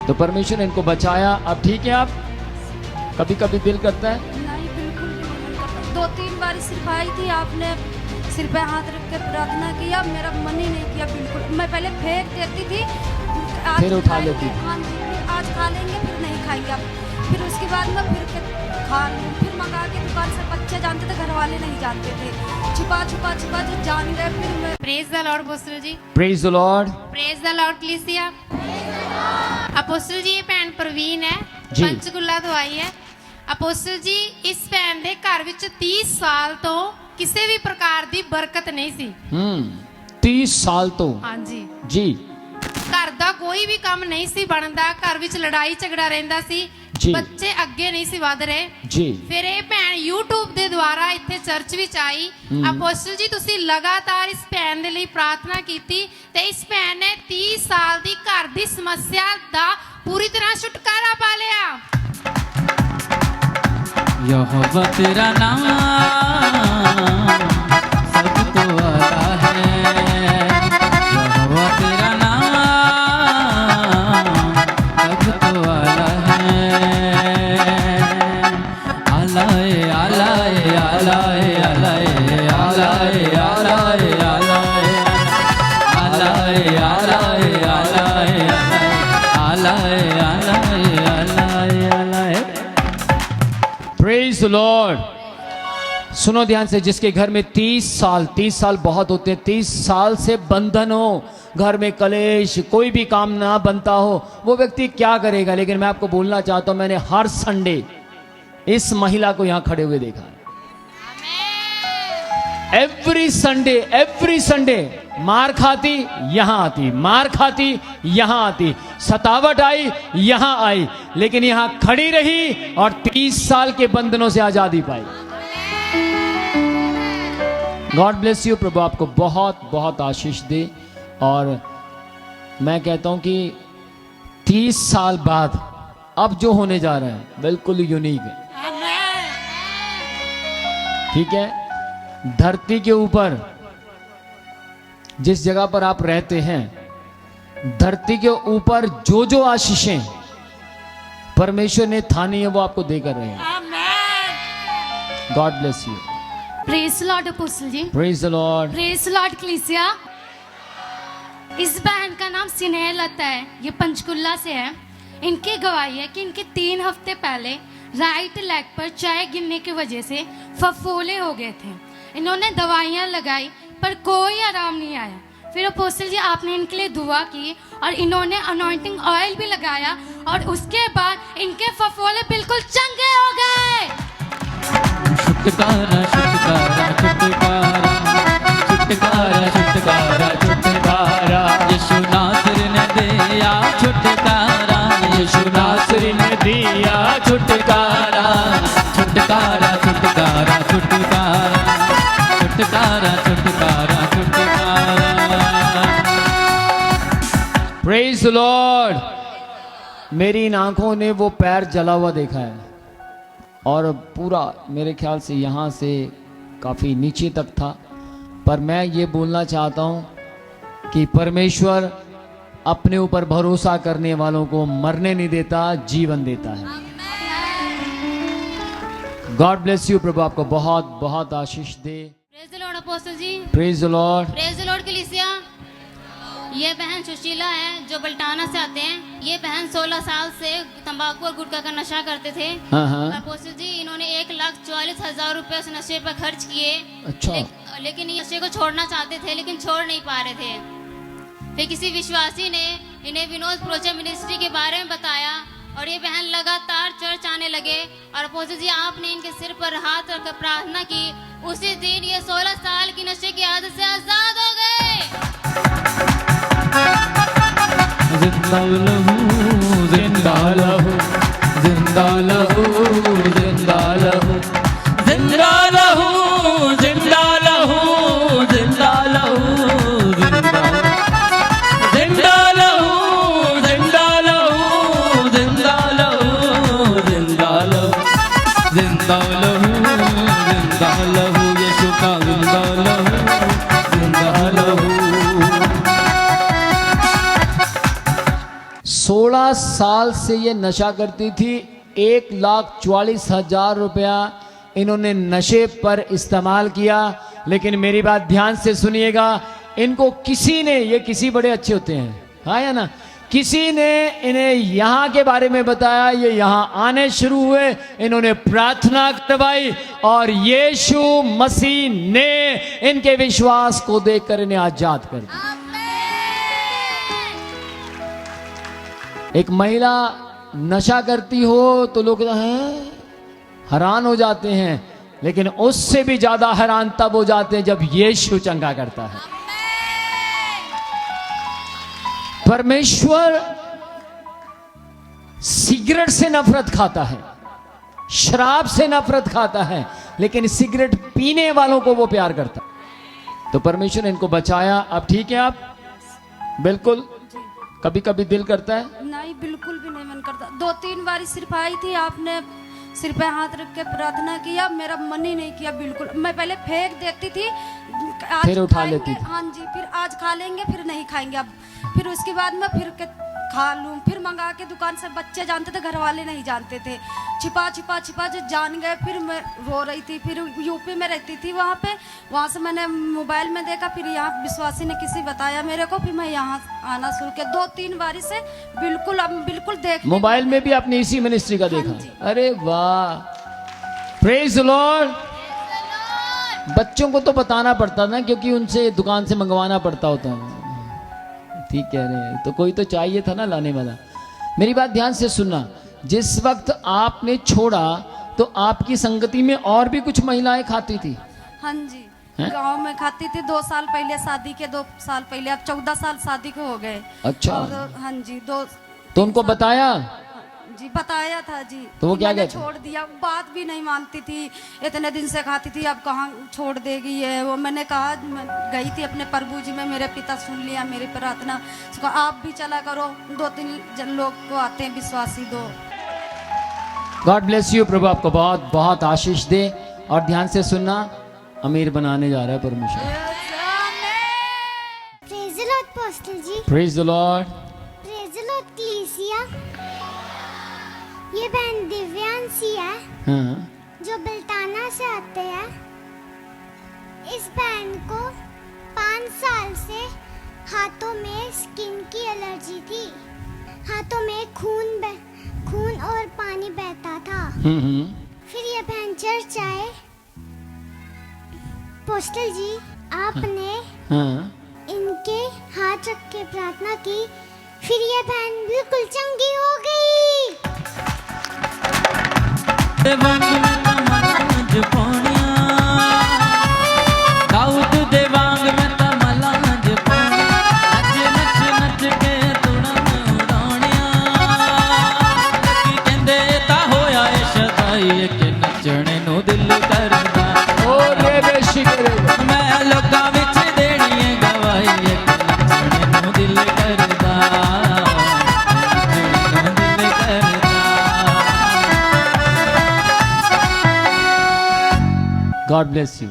तो परमेश्वर ने इनको बचाया। अब ठीक है आप? कभी कभी दिल करता है? नहीं, बिल्कुल भी नहीं मन करता। 2-3 बार सिर्फ आई थी, आपने सिर पे हाथ रख के प्रार्थना किया, मेरा मन ही नहीं किया बिल्कुल। मैं पहले फेंक देती थी, आज फिर उठा खाएंगे, लेती। हाँ जी, फिर आज खा लेंगे फिर नहीं खाएंगे अब। फिर उसके बाद में फिर खा लूँ, फिर मंगा के दुकान से। बच्चे जानते थे, घर वाले नहीं जानते थे। छुपा छुपा छुपा जो जान गए फिर मैं। Praise the lord apostle ji. Praise the lord. Praise the lord कलीसिया। अपोस्टल जी, ये भैन प्रवीण है, जी। पंचकुला ਤੋਂ ਆਈ ਹੈ। ਅਪੋਸਟਲ ਜੀ, ਇਸ ਭੈਣ ਦੇ ਘਰ ਵਿੱਚ 30 ਸਾਲ ਤੋਂ ਕਿਸੇ ਵੀ ਪ੍ਰਕਾਰ ਦੀ ਬਰਕਤ ਨਹੀਂ ਸੀ। 30 साल तो ਹਾਂਜੀ। जी ਘਰ ਦਾ ਕੋਈ ਵੀ ਕੰਮ ਨਹੀਂ ਸੀ ਬਣਦਾ, ਘਰ ਵਿੱਚ ਲੜਾਈ ਝਗੜਾ ਰਹਿੰਦਾ ਸੀ, ਜੀ। ਬੱਚੇ ਅੱਗੇ ਨਹੀਂ ਸੀ ਵਧ ਰਹੇ। जी ਫਿਰ ਇਹ ਭੈਣ YouTube ਦੇ ਦੁਆਰਾ ਇੱਥੇ ਚਰਚ ਵਿੱਚ ਆਈ। ਅਪੋਸਟਲ ਜੀ, ਤੁਸੀਂ ਲਗਾਤਾਰ ਇਸ ਭੈਣ ਦੇ ਲਈ ਪ੍ਰਾਰਥਨਾ ਕੀਤੀ ਤੇ ਇਸ ਭੈਣ ਨੇ 30 ਸਾਲ ਦੀ ਘਰ ਦੀ ਸਮੱਸਿਆ ਦਾ ਪੂਰੀ ਤਰ੍ਹਾਂ ਛੁਟਕਾਰਾ ਪਾ ਲਿਆ। यहोवा तेरा नाम सब तो आला है, यहोवा तेरा नाम सब तो आला है। आलाए आलाए आलाए आलाए आलाए आलाए आलाए आलाए आलाए आलाए आलाए आलाए आलाए आलाए। Praise the lord. सुनो ध्यान से, जिसके घर में 30 साल बहुत होते हैं, 30 साल से बंधन हो, घर में कलेश, कोई भी काम ना बनता हो, वो व्यक्ति क्या करेगा? लेकिन मैं आपको बोलना चाहता हूं, मैंने हर संडे इस महिला को यहां खड़े हुए देखा है। एवरी संडे मार खाती यहां आती, मार खाती यहां आती, सतावट आई यहां आई, लेकिन यहां खड़ी रही और 30 साल के बंधनों से आजादी पाई। God bless you. प्रभु आपको बहुत बहुत आशीष दे। और मैं कहता हूं कि 30 साल बाद अब जो होने जा रहा है बिल्कुल यूनिक है। ठीक है? धरती के ऊपर जिस जगह पर आप रहते हैं, धरती के ऊपर जो जो आशीषें परमेश्वर ने थानी है वो आपको देकर रहे हैं। God bless you. Praise lord apostle ji. Praise the lord. Praise lord कलीसिया। इस बहन का नाम स्नेह लता है, ये पंचकुला से है। इनकी गवाही है कि इनके 3 हफ्ते पहले राइट लेग पर चाय गिरने की वजह से फफोले हो गए थे। इन्होंने दवाइयां लगाई पर कोई आराम नहीं आया। फिर अपोस्टल जी, आपने इनके लिए दुआ की और इन्होंने अनॉइंटिंग ऑयल भी लगाया और उसके बाद इनके फफोले बिल्कुल चंगे हो गए। छुटकारा छुटकारा छुटकारा छुटकारा छुटकारा छुटकारा, यीशु नासरी ने दिया छुटकारा, यीशु नासरी ने दिया छुटकारा। छुटकारा छुटकारा छुटकारा छुटकारा छुटकारा छुटकारा। Praise the Lord. मेरी इन आंखों ने वो पैर जला हुआ देखा है और पूरा मेरे ख्याल से यहाँ से काफ़ी नीचे तक था। पर मैं ये बोलना चाहता हूँ कि परमेश्वर अपने ऊपर भरोसा करने वालों को मरने नहीं देता, जीवन देता है। God bless you. प्रभु आपको बहुत बहुत आशीष दे। Praise the lord apostle ji. Praise the lord. Praise the lord कलीसिया। ये बहन सुशीला है जो बल्टाना से आते हैं। ये बहन 16 साल से तंबाकू और गुटखा का नशा करते थे। हाँ। अपोस्टल जी, इन्होंने 1,44,000 रुपए उस नशे पर खर्च किए। अच्छा। लेकिन ये नशे को छोड़ना चाहते थे लेकिन छोड़ नहीं पा रहे थे। फिर किसी विश्वासी ने इन्हें विनोद प्रोचे मिनिस्ट्री के बारे में बताया और ये बहन लगातार चर्च आने लगे। और अपोस्टल जी, आपने इनके सिर पर हाथ रखकर प्रार्थना की। उसी दिन ये 16 साल की नशे की आदत से आजाद हो गए। जिंदा लहू जिंदा लहू जिंदा लहू जिंदा लहू जिंदा लहू जिंदा लहू जिंदा लहू जिंदा लहू जिंदा लहू जिंदा लहू जिंदा लहू जिंदा लहू जिंदा लहू यीशु का जिंदा लहू जिंदा लहू। 16 साल से ये नशा करती थी। 1,40,000 रुपया इन्होंने नशे पर इस्तेमाल किया। लेकिन मेरी बात ध्यान से सुनिएगा, इनको किसी ने, ये किसी बड़े अच्छे होते हैं, हाँ या ना, किसी ने इन्हें यहाँ के बारे में बताया, ये यहाँ आने शुरू हुए, इन्होंने प्रार्थना करवाई और यीशु मसीह ने इनके विश्वास को देखकर इन्हें आजाद कर दिया। एक महिला नशा करती हो तो लोग हैं हैरान हो जाते हैं, लेकिन उससे भी ज्यादा हैरान तब हो जाते हैं जब यीशु चंगा करता है। परमेश्वर सिगरेट से नफरत खाता है, शराब से नफरत खाता है, लेकिन सिगरेट पीने वालों को वो प्यार करता है। तो परमेश्वर ने इनको बचाया। अब ठीक है आप? बिल्कुल। कभी कभी दिल करता है? नहीं, बिल्कुल भी नहीं मन करता। 2-3 बार सिर्फ आई थी, आपने सिर पे हाथ रख के प्रार्थना किया, मेरा मन ही नहीं किया बिल्कुल। मैं पहले फेंक देती थी, आज फिर उठा खाएंगे, लेती थी। हाँ जी, फिर आज खा लेंगे, फिर नहीं खाएंगे, अब फिर उसके बाद मैं फिर के खा लूँ, फिर मंगा के दुकान से। बच्चे जानते थे, घर वाले नहीं जानते थे। छिपा छिपा छिपा जो जान गए, फिर मैं रो रही थी। फिर यूपी में रहती थी, वहाँ से मैंने मोबाइल में देखा, फिर यहाँ विश्वासी ने किसी बताया मेरे को, फिर मैं यहाँ आना शुरू किया। 2-3 बारी से बिल्कुल, अब बिल्कुल देख। मोबाइल में भी आपने इसी मिनिस्ट्री का देखा? अरे वाह, प्रेज द लॉर्ड। बच्चों को तो बताना पड़ता ना, क्योंकि उनसे दुकान से मंगवाना पड़ता होता है। ठीक कह रहे हैं, तो कोई तो चाहिए था ना लाने वाला। मेरी बात ध्यान से सुनना, जिस वक्त आपने छोड़ा तो आपकी संगति में और भी कुछ महिलाएं खाती थी? हाँ जी, हैं? गांव में खाती थी। 2 साल पहले शादी के, 2 साल पहले, अब 14 साल शादी को हो गए। अच्छा। और हाँ जी, 2 तो उनको बताया? जी, बताया था जी। तो वो क्या मैंने कहते? छोड़ दिया, बात भी नहीं मानती थी। इतने दिन से खाती थी, अब कहाँ छोड़ देगी ये। वो मैंने कहा, मैं गई थी अपने प्रभु जी में, मेरे पिता सुन लिया मेरी प्रार्थना। उसको कहा, आप भी चला करो, 2-3 जन लोग को आते हैं विश्वासी, दो। God bless you. प्रभु आपको बहुत बहुत आशीष दे। और ध्यान से सुनना, अमीर बनाने जा रहा है परमेश्वर। Praise the lord pastor ji. Praise the lord. Praise the lord क्लीसिया। ये बहन दिव्यांशी है, हाँ। जो बिल्ताना से आते हैं। इस बहन को 5 साल से हाथों में स्किन की एलर्जी थी। हाथों में खून और पानी बहता था। फिर ये बहन चर्च आए। पोस्टल जी, आपने हाँ। इनके हाथ रख के प्रार्थना की, फिर ये बहन बिल्कुल चंगी हो गई। देवांग में तमलांज पानिया, दाऊद देवांग में तमलांज पानिया, नच नच नच के तुड़न उड़ानिया। की कहंदे ता होया ए शदाई के नचने नु दिल करदा। ओ रे बेशिकरे, मैं लोकां विच देनी है गवाही, के नचने नु दिल करदा, नचने नु दिल करदा। God bless you.